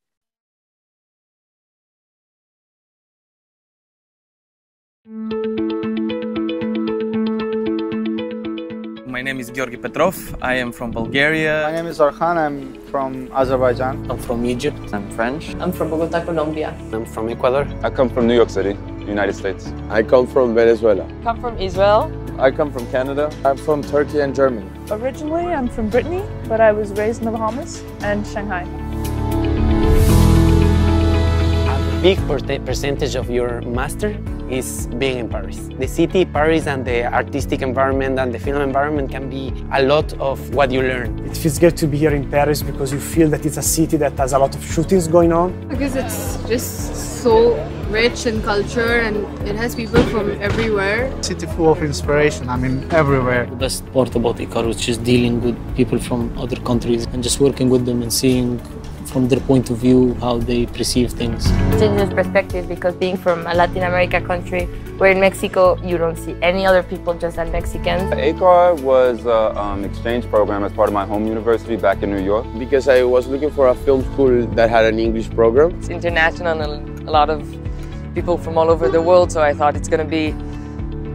My name is Georgi Petrov. I am from Bulgaria. My name is Arhan. I'm from Azerbaijan. I'm from Egypt. I'm French. I'm from Bogota, Colombia. I'm from Ecuador. I come from New York City, United States. I come from Venezuela. I come from Israel. I come from Canada. I'm from Turkey and Germany. Originally, I'm from Brittany, but I was raised in the Bahamas and Shanghai. A big percentage of your master is being in Paris. The city, Paris, and the artistic environment and the film environment can be a lot of what you learn. It feels good to be here in Paris because you feel that it's a city that has a lot of shootings going on. Because it's just so rich in culture and it has people from everywhere. City full of inspiration, I mean, everywhere. The best part about Eicar is just dealing with people from other countries and just working with them and seeing from their point of view how they perceive things. Changes perspective because being from a Latin America country, where in Mexico you don't see any other people just than Mexicans. Eicar was an exchange program as part of my home university back in New York. Because I was looking for a film school that had an English program. It's international and a lot of people from all over the world, so I thought it's going to be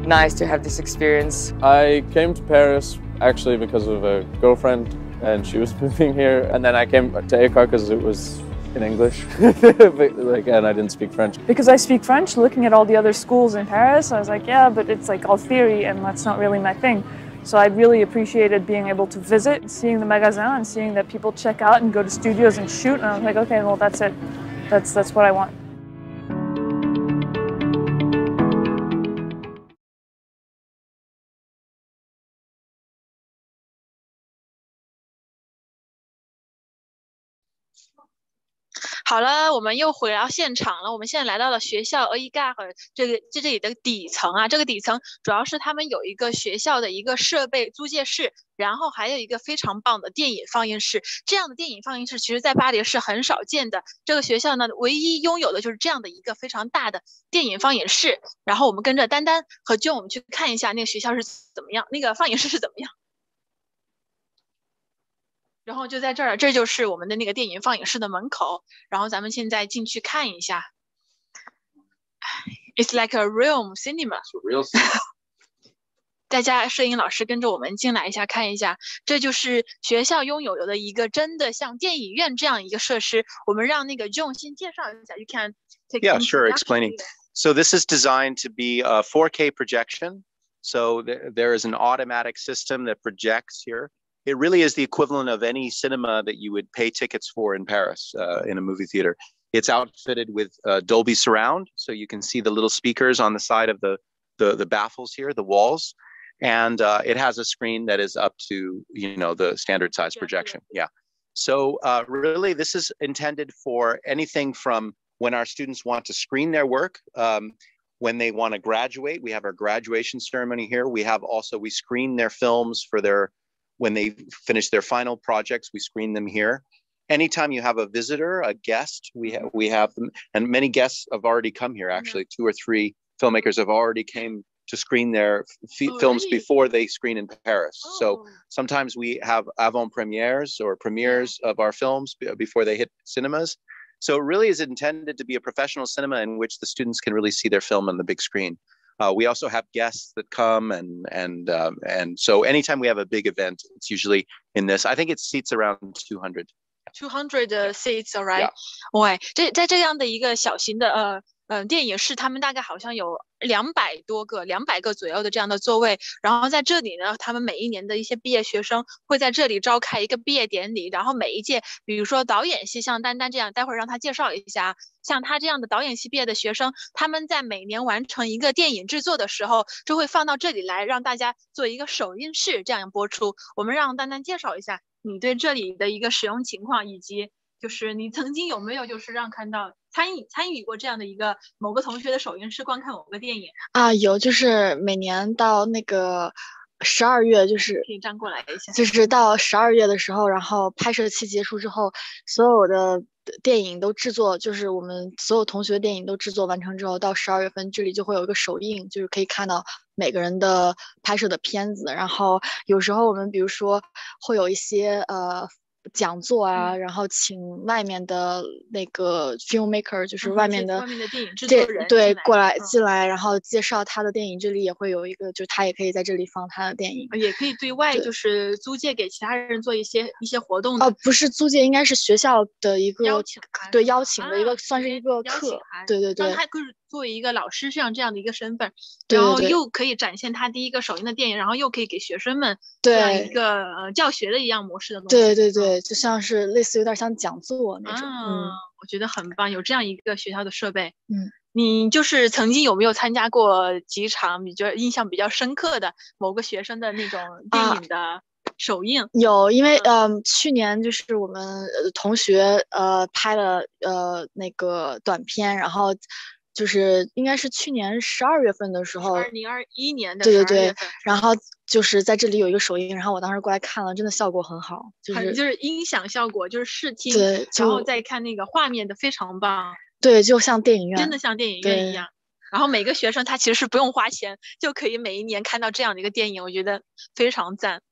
nice to have this experience. I came to Paris actually because of a girlfriend, and she was moving here, and then I came to Eicar because it was in English, and I didn't speak French. Because I speak French, looking at all the other schools in Paris, I was like, yeah, but it's like all theory, and that's not really my thing. So I really appreciated being able to visit, seeing the magasin, and seeing that people check out and go to studios and shoot, and I was like, okay, well, that's it. That's what I want. Eicar 好了，我们又回到现场了。我们现在来到了学校 Eicar 这里的底层啊，这个底层主要是他们有一个学校的一个设备租借室，然后还有一个非常棒的电影放映室。这样的电影放映室其实在巴黎是很少见的。这个学校呢，唯一拥有的就是这样的一个非常大的电影放映室。然后我们跟着丹丹和John我们去看一下那个学校是怎么样，那个放映室是怎么样。然后就在这儿，这就是我们的那个电影放映室的门口。然后咱们现在进去看一下。It's like a real cinema. Real cinema. 大家摄影老师跟着我们进来一下，看一下，这就是学校拥有的一个真的像电影院这样一个设施。我们让那个 John 先介绍一下。You can take. Yeah, sure. Explaining. So this is designed to be a 4K projection. So there is an automatic system that projects here. It really is the equivalent of any cinema that you would pay tickets for in Paris, in a movie theater. It's outfitted with Dolby Surround, so you can see the little speakers on the side of the baffles here, the walls, and it has a screen that is up to the standard size projection. Yeah. So really, this is intended for anything from when our students want to screen their work, when they want to graduate. We have our graduation ceremony here. We screen their films for when they finish their final projects, we screen them here. Anytime you have a visitor, a guest, we have them, and many guests have already come here. Actually, 2 or 3 filmmakers have already came to screen their films before they screen in Paris. So sometimes we have avant-premières or premieres of our films before they hit cinemas. So it really is intended to be a professional cinema in which the students can really see their film on the big screen. We also have guests that come, and so anytime we have a big event, it's usually in this. I think it seats around 200. 200 seats, all right. 喂，在这样的一个小型的电影室，他们大概好像有200个左右的这样的座位。然后在这里呢，他们每一年的一些毕业学生会在这里召开一个毕业典礼。然后每一届，比如说导演系，像丹丹这样，待会儿让他介绍一下。像他这样的导演系毕业的学生，他们在每年完成一个电影制作的时候，就会放到这里来，让大家做一个首映式，这样播出。我们让丹丹介绍一下你对这里的一个使用情况，以及就是你曾经有没有就是参与过这样的一个某个同学的首映式观看某个电影啊？有，就是每年到那个12月，就是可以站过来一下，就是到12月的时候，然后拍摄期结束之后，所有的电影都制作，就是我们所有同学的电影都制作完成之后，到12月份这里就会有一个首映，就是可以看到每个人的拍摄的片子。然后有时候我们比如说会有一些讲座啊，然后请外面的那个 filmmaker， 就是外面的电影制作人对进来，然后介绍他的电影。这里也会有一个，就是他也可以在这里放他的电影，也可以对外就是租借给其他人做一些活动的。哦，不是租借，应该是学校的一个邀请函，对，邀请的一个算是一个课，对对对。那他可以作为一个老师这样的一个身份，然后又可以展现他第一个首映的电影，然后又可以给学生们这样一个教学的一样模式的东西。对对对，就像是类似有点像讲座那种。我觉得很棒，有这样一个学校的设备。你就是曾经有没有参加过几场比较印象比较深刻的某个学生的那种电影的首映？有，因为去年就是我们同学拍了那个短片，然后就是应该是去年12月份的时候，2021年的对对对，然后就是在这里有一个首映，然后我当时过来看了，真的效果很好，就是音响效果，就是视听，对，然后再看那个画面的非常棒，对，就像电影院，真的像电影院一样。然后每个学生他其实是不用花钱就可以每一年看到这样的一个电影，我觉得非常赞。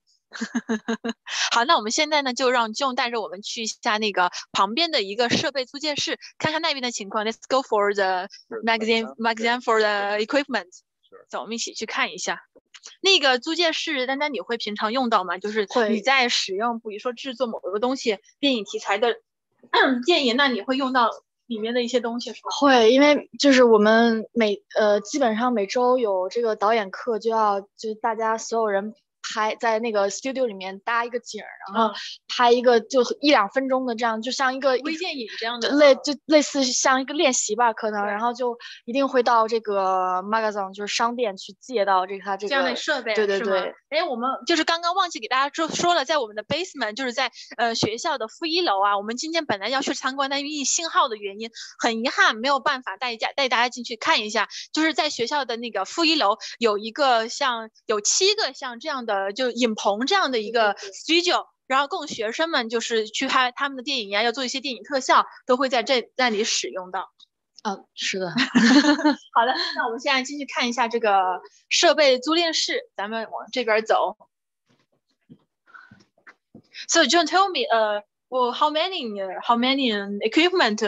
好，那我们现在呢就让 John 带着我们去一下那个旁边的一个设备租借室，看看那边的情况。 Let's go for the magazine for the equipment。 走，我们一起去看一下那个租借室。丹丹你会平常用到吗？就是你在使用比如说制作某个东西电影题材的电影，那你会用到里面的一些东西是吗？会，因为就是我们基本上每周有这个导演课，就是大家所有人拍在那个 studio 里面搭一个景，然后拍一个就1-2分钟的这样，就像一个微电影这样的，类似像一个练习吧，可能，然后就一定会到这个 magazine 就是商店去借到它这个这样的设备，对对对。我们就是刚刚忘记给大家说了，在我们的 basement， 就是在学校的负1楼啊。我们今天本来要去参观，但因为信号的原因，很遗憾没有办法带大家进去看一下。就是在学校的那个负1楼有一个有7个像这样的就影棚这样的一个 studio， 然后供学生们就是去拍他们的电影呀，要做一些电影特效，都会在里使用到。是的。好的，那我们现在继续看一下这个设备租赁室，咱们往这边走。So John, tell me, well, how many equipment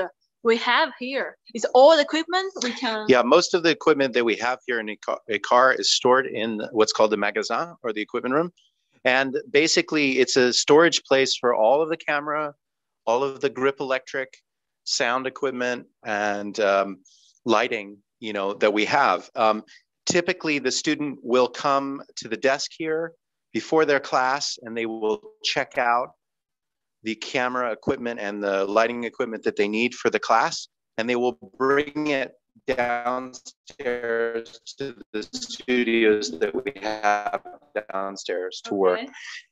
we have here? Is all the equipment we can? Yeah, most of the equipment that we have here in Eicar is stored in what's called the magasin, or the equipment room. And basically, it's a storage place for all of the camera, all of the grip electric, sound equipment, and lighting, that we have. Typically, the student will come to the desk here before their class, and they will check out the camera equipment and the lighting equipment that they need for the class, and they will bring it downstairs to the studios that we have downstairs to work.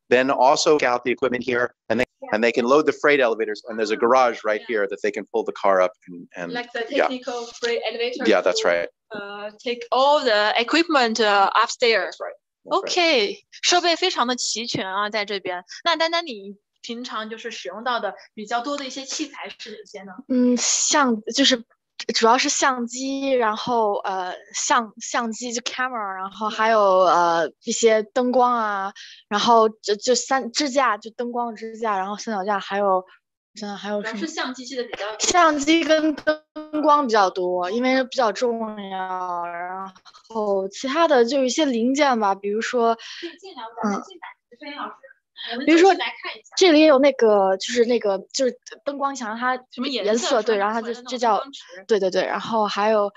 Then also out the equipment here, and they can load the freight elevators, and there's a garage right here that they can pull the car up and like the technical freight elevator. Yeah, that's right. Take all the equipment upstairs. That's right. OK， 设备非常的齐全啊，在这边。那丹丹，你平常就是使用到的比较多的一些器材是哪些呢？像就是主要是相机，然后相机就 camera， 然后还有一些灯光啊，然后就支架，就灯光支架，然后三脚架，还有想想还有什么？主要是相机记得比较相机跟灯光比较多，因为比较重要。然后其他的就一些零件吧，比如说比如说这里有那个就是灯光，想让它什么颜色对，然后它就叫对，然后还有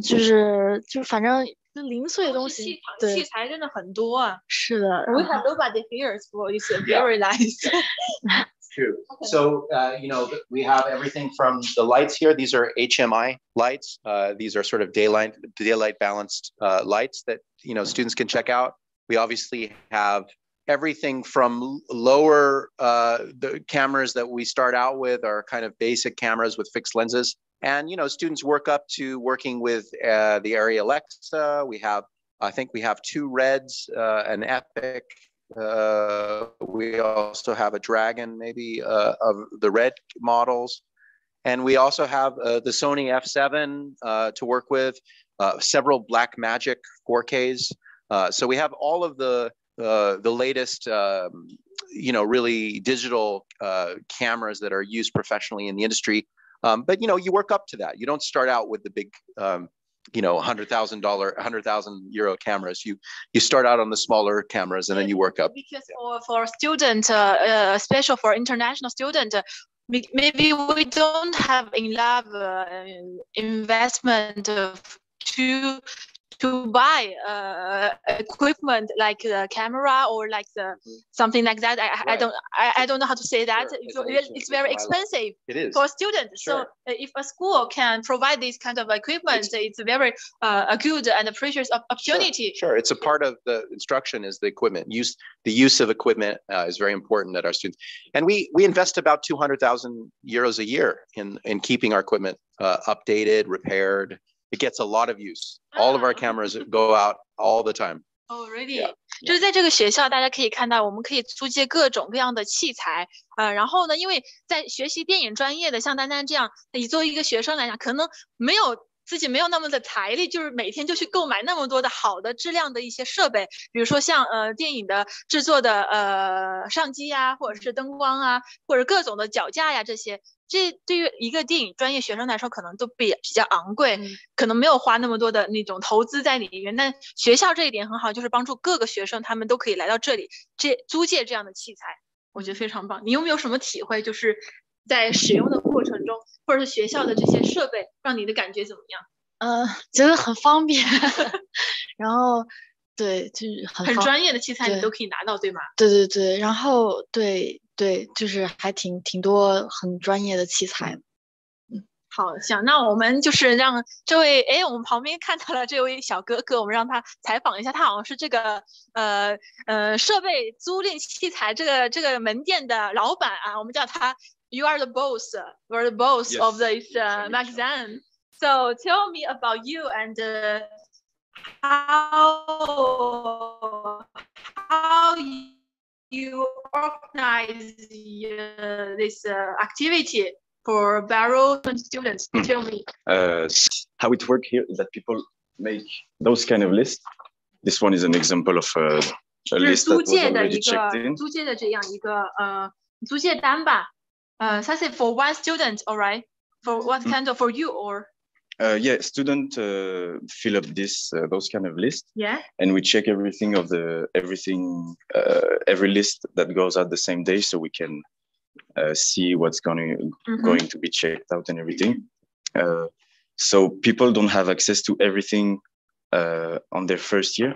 就是反正零碎的东西，对，器材真的很多啊。是的。We have nobody here, so it's very nice. True. So, we have everything from the lights here. These are HMI lights. These are sort of daylight balanced lights that, students can check out. We obviously have everything from lower, the cameras that we start out with are kind of basic cameras with fixed lenses. And, students work up to working with the Arri Alexa. I think we have 2 Reds, an Epic. We also have a Dragon, maybe of the Red models. And we also have the Sony F7 to work with, several Blackmagic 4Ks. So we have all of the latest, really digital cameras that are used professionally in the industry. But, you work up to that. You don't start out with the big, €100,000 cameras. You start out on the smaller cameras and then you work up. Because for student, especially for international student, maybe we don't have enough investment to buy equipment like the camera or like something like that. I don't know how to say that. It's very expensive for students. Sure. So if a school can provide this kind of equipment, it's a very a good and precious opportunity. Sure. It's a part of the instruction is the equipment. The use of equipment is very important at our students. And we invest about €200,000 a year in keeping our equipment updated, repaired. It gets a lot of use. All of our cameras go out all the time. Oh, really? 就是在这个学校，大家可以看到，我们可以租借各种各样的器材。然后呢，因为在学习电影专业的，像丹丹这样，你作为一个学生来讲，可能自己没有那么的财力，就是每天就去购买那么多的好的质量的一些设备，比如说像电影的制作的相机呀，或者是灯光啊，或者各种的脚架呀这些。这对于一个电影专业学生来说，可能都比较昂贵，可能没有花那么多的那种投资在里面。但学校这一点很好，就是帮助各个学生他们都可以来到这里，租借这样的器材，我觉得非常棒。你有没有什么体会？就是在使用的过程中，或者是学校的这些设备，让你的感觉怎么样？觉得很方便，然后对，就是很专业的器材你都可以拿到，对吗？对，然后对，就是还挺多很专业的器材。好，行，那我们就是让这位，我们旁边看到了这位小哥哥，我们让他采访一下，他好像是这个设备租赁器材这个门店的老板啊，我们叫他 You are the boss, you are the boss Yes. of this magazine. So tell me about you and how you organize this activity for Barrow students. Tell me. How it works here is that people make those kind of lists. This one is an example of a list that was already checked in. 租借的这样一个租借单吧。ça c'est for one student, all right? For what kind of for you or? Yeah, student fill up those kind of lists. Yeah. And we check everything every list that goes out the same day, so we can see what's going to be checked out and everything. So people don't have access to everything on their first year.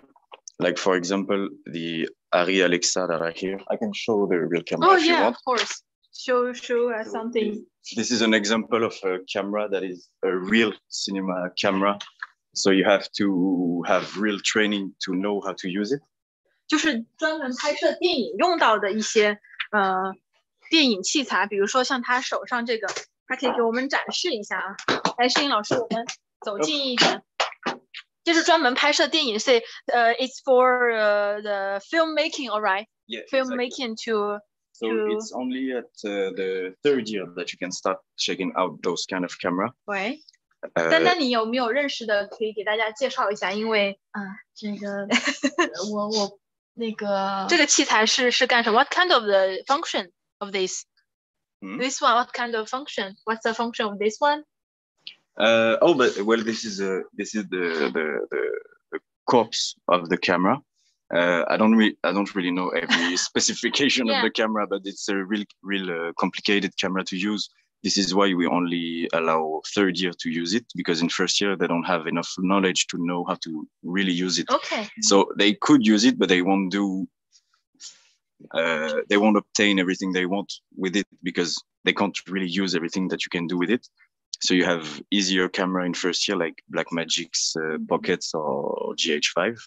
Like for example, the Arri Alexa that are here. I can show the real camera. Oh if you yeah, want. of course. Show something. This is an example of a camera that is a real cinema camera. So you have to have real training to know how to use it. 就是专门拍摄电影用到的一些电影器材，比如说像他手上这个，他可以给我们展示一下啊。来，摄影老师，我们走近一点。这是专门拍摄电影，所以it's for the filmmaking, all right? Yeah. Filmmaking to So it's only at the third year that you can start checking out those kind of camera. 喂，丹丹，你有没有认识的可以给大家介绍一下？因为这个我那个这个器材是干什么 ？What kind of the function of this? This one, what kind of function? What's the function of this one? But this is the corpse of the camera. I don't really know every specification of the camera, but it's a real complicated camera to use. This is why we only allow third year to use it, because in first year they don't have enough knowledge to know how to really use it. Okay. So they could use it, but they won't obtain everything they want with it, because they can't really use everything that you can do with it. So you have easier camera in first year, like Blackmagic's Pockets or GH5.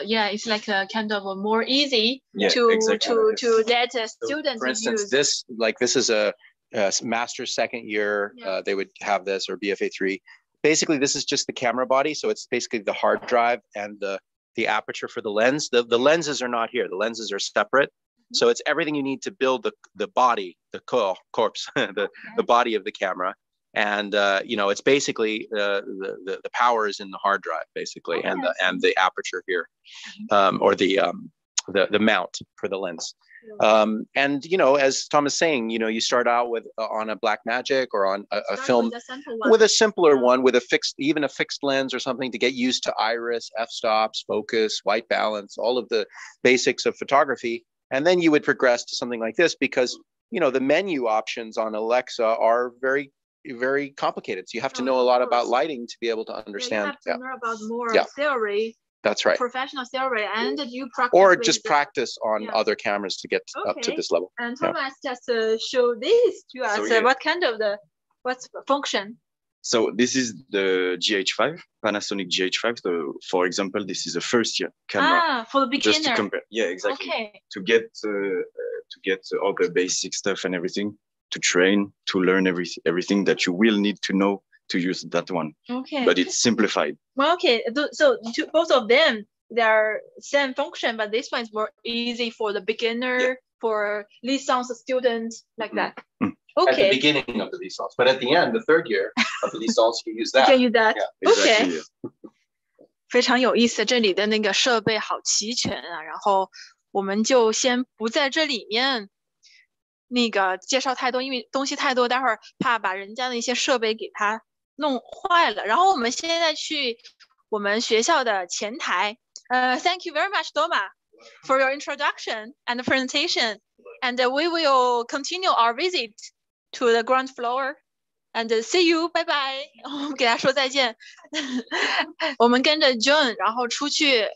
Yeah, it's like a kind of a more easy to let a student for instance, use. This is a master's second year. They would have this, or BFA 3. Basically, this is just the camera body. So it's basically the hard drive and the aperture for the lens. The lenses are not here. The lenses are separate. So it's everything you need to build the body, the corpse, the body of the camera. And it's basically the power is in the hard drive, basically, and the aperture here, or the mount for the lens. And as Tom is saying, you start out with on a Blackmagic or on a film with a simpler one, with even a fixed lens or something, to get used to iris, f-stops, focus, white balance, all of the basics of photography. And then you would progress to something like this, because the menu options on Alexa are very, very complicated. So you have to know a lot about lighting to be able to understand. You have to know about more theory. That's right. Professional theory, and you practice. Or just practice on other cameras to get up to this level. And Thomas just show this to us. So, what kind of what's the function? So this is the GH5, Panasonic GH5. So for example, this is a first year camera. For the beginner. Just to compare. Yeah, exactly. Okay. To get all the basic stuff and everything, to train, to learn everything that you will need to know to use that one. Okay. But it's simplified. Well, okay. So both of them, they're same function, but this one is more easy for the beginner, for licence students, like that. Okay. At the beginning of the licence, but at the end, the third year of the licence, you use that. You can use that. Yeah, exactly. Okay. 非常有意思，这里的那个设备好齐全啊。然后我们就先不在这里面那个介绍太多，因为东西太多，待会儿怕把人家的一些设备给它弄坏了。然后我们现在去我们学校的前台。Thank you very much, Doma, for your introduction and presentation. And we will continue our visit to the ground floor. And see you, bye bye. 我们给他说再见。我们跟着 John， 然后出去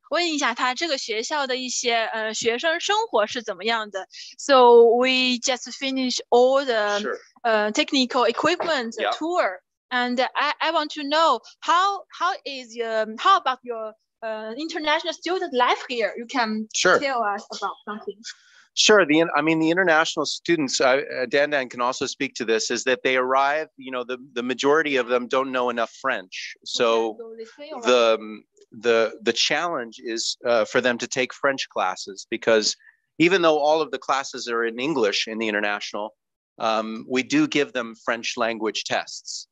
问一下他这个学校的一些学生生活是怎么样的。So we just finished all the technical equipment tour, and I want to know how about your international student life here? You can tell us about something. Sure. The international students, Dan can also speak to this, is that they arrive, the majority of them don't know enough French. So the challenge is for them to take French classes, because even though all of the classes are in English in the international, we do give them French language tests.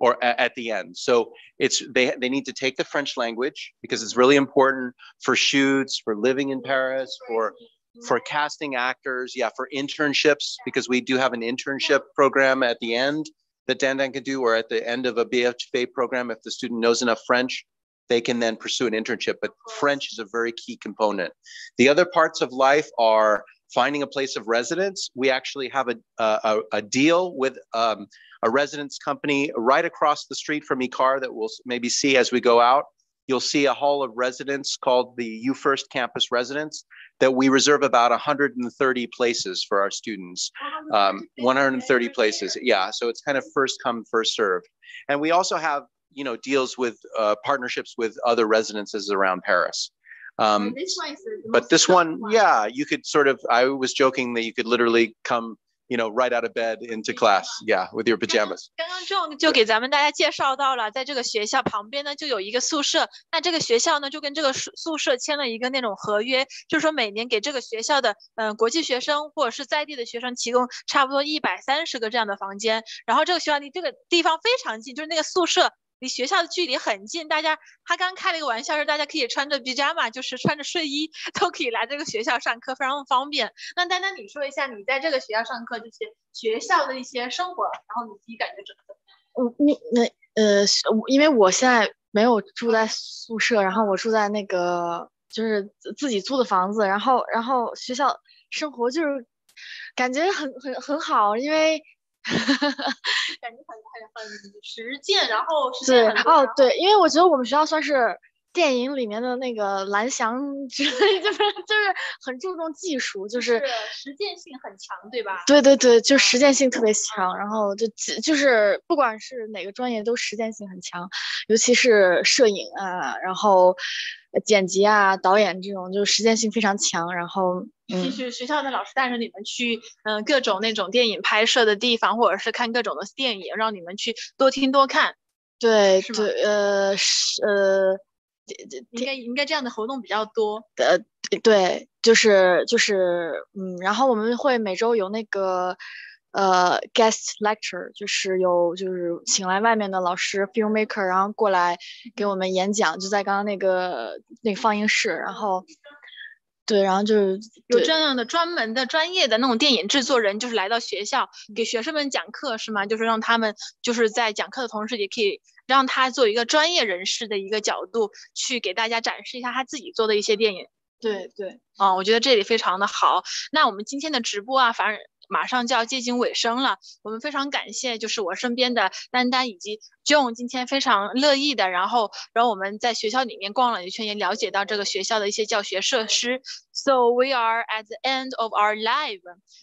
Or at the end. So they need to take the French language, because it's really important for shoots, for living in Paris, for casting actors, for internships, because we do have an internship program at the end that Dan can do, or at the end of a BFA program, if the student knows enough French, they can then pursue an internship. But French is a very key component. The other parts of life are finding a place of residence. We actually have a deal with a residence company right across the street from Eicar that we'll maybe see as we go out. You'll see a hall of residence called the UFirst Campus Residence that we reserve about 130 places for our students. 130 places, so it's kind of first come, first served. And we also have, deals with partnerships with other residences around Paris. But this one, you could I was joking that you could literally come right out of bed into class. Yeah, with your pajamas. 刚刚John就给咱们大家介绍到了，在这个学校旁边呢就有一个宿舍，那这个学校呢就跟这个宿舍签了一个那种合约，就是说每年给这个学校的国际学生或者是在地的学生提供差不多130个这样的房间，然后这个学校离这个地方非常近，就是那个宿舍离学校的距离很近，他刚开了一个玩笑，是大家可以穿着 pyjama， 就是穿着睡衣都可以来这个学校上课，非常方便。那丹丹，你说一下你在这个学校上课这些学校的一些生活，然后你自己感觉怎么？因为我现在没有住在宿舍，然后我住在那个就是自己租的房子，然后学校生活就是感觉很好，因为感觉很实践，然后对，因为我觉得我们学校算是电影里面的那个蓝翔之类，就是很注重技术，就是实践性很强，对吧？对，就实践性特别强，然后就是不管是哪个专业都实践性很强，尤其是摄影啊，然后剪辑啊、导演这种，就实践性非常强，然后。就是学校的老师带着你们去各种那种电影拍摄的地方，或者是看各种的电影，让你们去多听多看。对，应该这样的活动比较多。对，就是然后我们会每周有那个guest lecture，就是请来外面的老师 filmmaker， 然后过来给我们演讲，就在刚刚那个放映室，然后。对，然后就是有这样的专门的专业的那种电影制作人，就是来到学校给学生们讲课，是吗？就是让他们就是在讲课的同时，也可以让他做一个专业人士的一个角度去给大家展示一下他自己做的一些电影。对，我觉得这里非常的好。那我们今天的直播啊，反正马上就要接近尾声了，我们非常感谢就是我身边的丹丹以及 John 今天非常乐意的，然后我们在学校里面逛了一圈，也了解到这个学校的一些教学设施。So we are at the end of our live.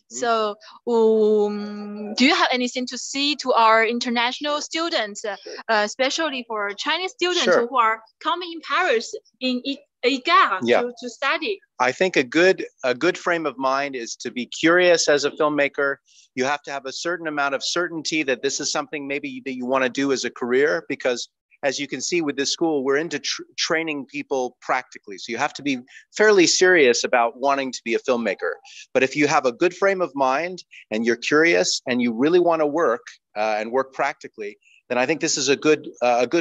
So do you have anything to say to our international students, especially for Chinese students who are coming in Paris in Eicar to study? I think a good frame of mind is to be curious as a filmmaker. You have to have a certain amount of certainty that this is something maybe that you want to do as a career, because as you can see with this school, we're into training people practically. So you have to be fairly serious about wanting to be a filmmaker. But if you have a good frame of mind and you're curious and you really want to work and work practically, then I think this is a good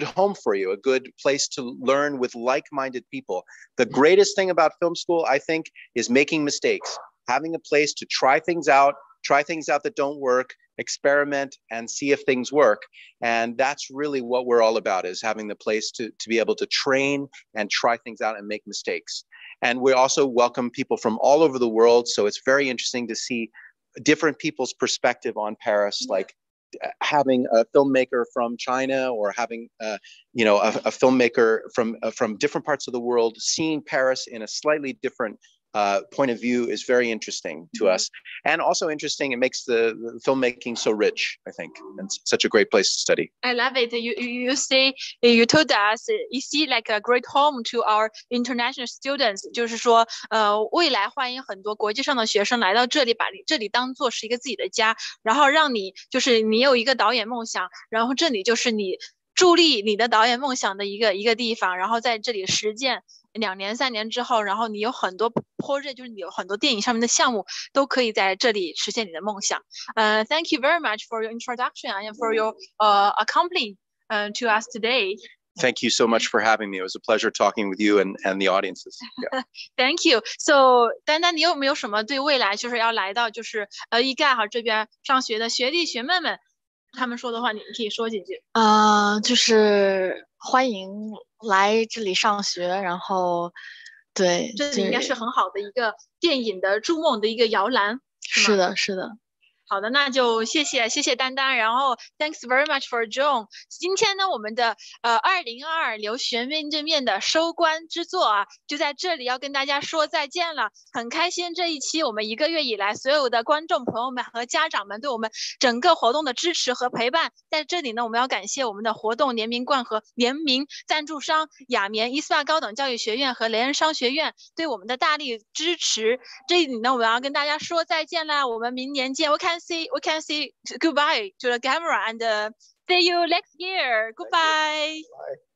home for you, a good place to learn with like-minded people. The greatest thing about film school, I think, is making mistakes, having a place to try things out that don't work, experiment and see if things work. And that's really what we're all about, is having the place to be able to train and try things out and make mistakes. And we also welcome people from all over the world. So it's very interesting to see different people's perspective on Paris, like having a filmmaker from China or having a filmmaker from different parts of the world seeing Paris in a slightly different point of view is very interesting to us, and also interesting. It makes the filmmaking so rich, I think, and such a great place to study. I love it. You told us you see like a great home to our international students. 就是说，未来欢迎很多国际上的学生来到这里，把这里当做是一个自己的家，然后让你就是你有一个导演梦想，然后这里就是你助力你的导演梦想的一个地方，然后在这里实践。2年3年之后，然后你有很多 project， 就是你有很多电影上面的项目都可以在这里实现你的梦想。Thank you very much for your introduction and for your accompanying to us today. Thank you so much for having me. It was a pleasure talking with you and the audiences. Yeah. Thank you. So 丹丹，你有没有什么对未来就是要来到就是EICAR这边上学的学弟学妹们他们说的话，你可以说几句？就是欢迎来这里上学，然后对，这里应该是很好的一个电影的筑梦的一个摇篮。是的，是的。好的，那就谢谢丹丹，然后 thanks very much for John。今天呢，我们的2022留学面对面的收官之作啊，就在这里要跟大家说再见了。很开心这一期我们1个月以来所有的观众朋友们和家长们对我们整个活动的支持和陪伴。在这里呢，我们要感谢我们的活动联名赞助商雅眠伊斯巴高等教育学院和雷恩商学院对我们的大力支持。这里呢，我们要跟大家说再见啦，我们明年见。我看 can see goodbye to the camera and see you next year. Goodbye. Bye.